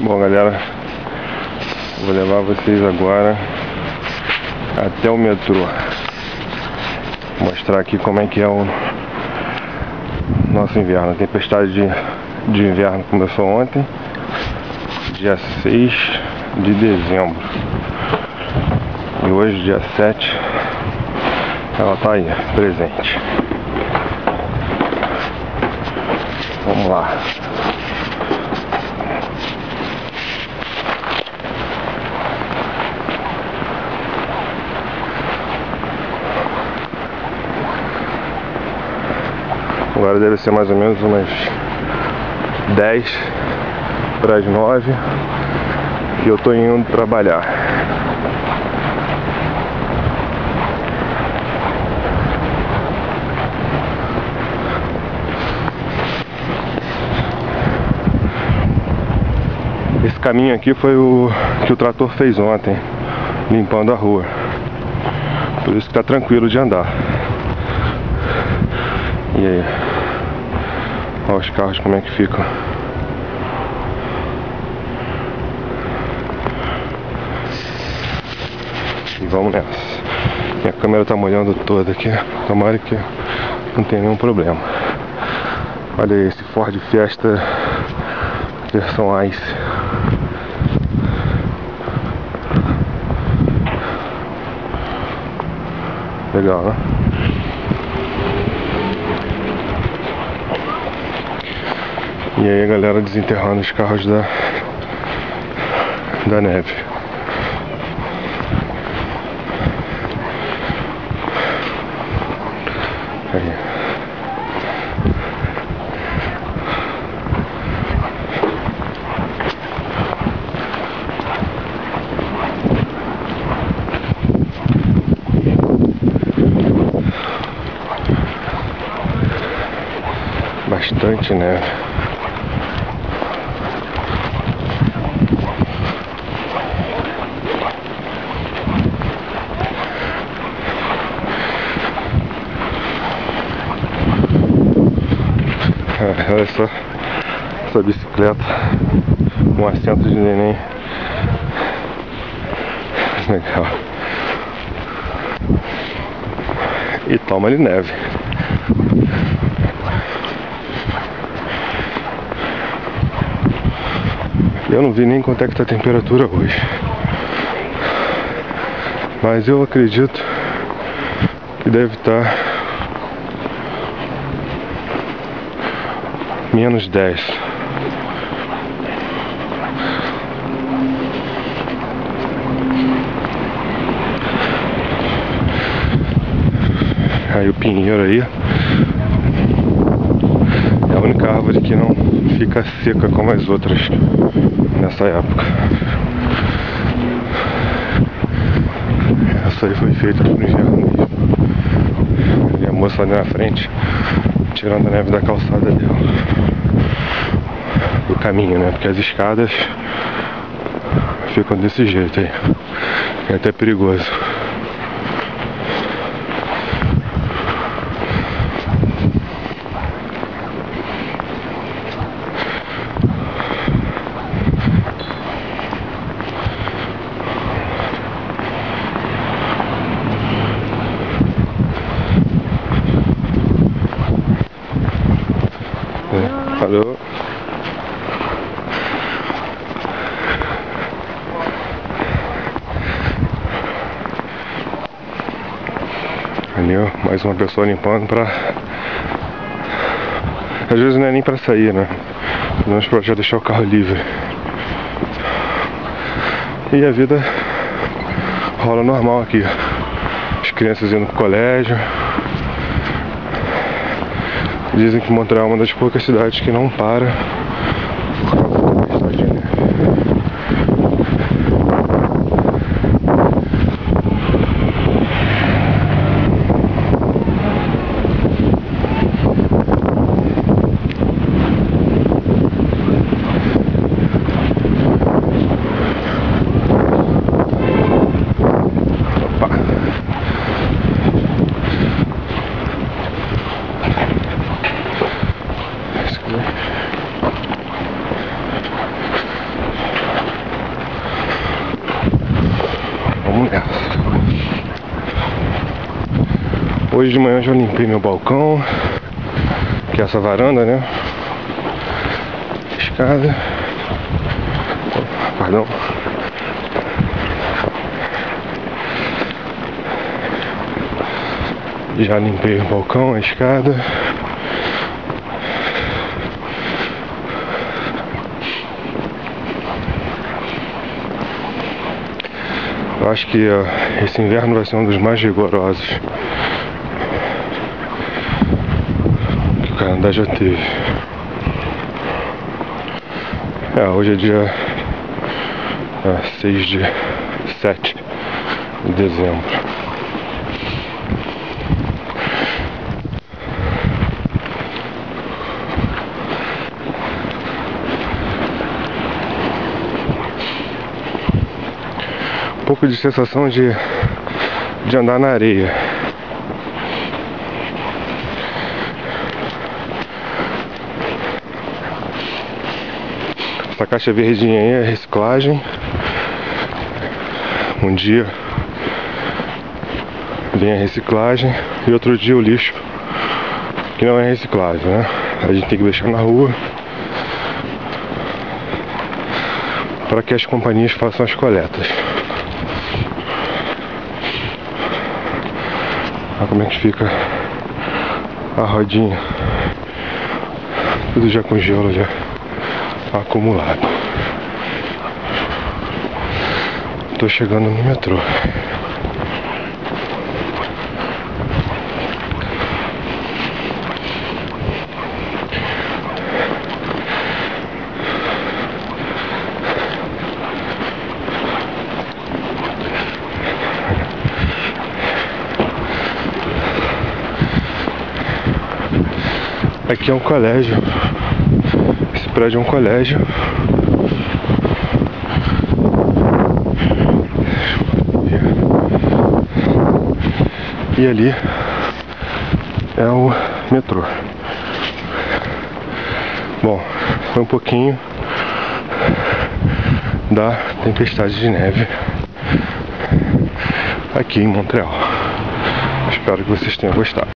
Bom, galera, vou levar vocês agora até o metrô. Mostrar aqui como é que é o nosso inverno. A tempestade de inverno começou ontem, dia 6 de dezembro. E hoje, dia 7, ela tá aí, presente. Vamos lá. Agora deve ser mais ou menos umas 10 para as 9 e eu tô indo trabalhar. Esse caminho aqui foi o que o trator fez ontem, limpando a rua. Por isso que tá tranquilo de andar. E aí, olha os carros como é que ficam. E vamos nessa. Minha câmera tá molhando toda aqui. Tomara que não tenha nenhum problema. Olha aí, esse Ford Fiesta versão Ice. Legal, né? E aí a galera desenterrando os carros da neve. Aí. Bastante neve. Olha só essa bicicleta com assento de neném. Legal. E toma ali neve. Eu não vi nem quanto é que tá a temperatura hoje, mas eu acredito que deve estar menos 10. Aí o pinheiro aí é a única árvore que não fica seca como as outras nessa época. Essa aí foi feita pro inverno mesmo. E a moça ali na frente tirando a neve da calçada dela, do caminho, né? Porque as escadas ficam desse jeito aí. É até perigoso. Alô? Ali, ó, mais uma pessoa limpando pra... Às vezes não é nem pra sair, né? Mas pra já deixar o carro livre. E a vida rola normal aqui. As crianças indo pro colégio. Dizem que Montreal é uma das poucas cidades que não para por causa da tempestade de neve. Opa! nessa. Hoje de manhã eu já limpei meu balcão, que é essa varanda, né? Escada. Perdão. Já limpei o balcão, a escada. Eu acho que esse inverno vai ser um dos mais rigorosos que o Canadá já teve. Hoje é dia 7 de dezembro. Um pouco de sensação de andar na areia. Essa caixa verdinha aí é reciclagem. Um dia vem a reciclagem e outro dia o lixo, que não é reciclável, né? A gente tem que deixar na rua para que as companhias façam as coletas. Olha como é que fica a rodinha, tudo já com gelo já acumulado. Tô chegando no metrô. Aqui é um colégio. Esse prédio é um colégio. E ali é o metrô. Bom, foi um pouquinho da tempestade de neve aqui em Montreal. Espero que vocês tenham gostado.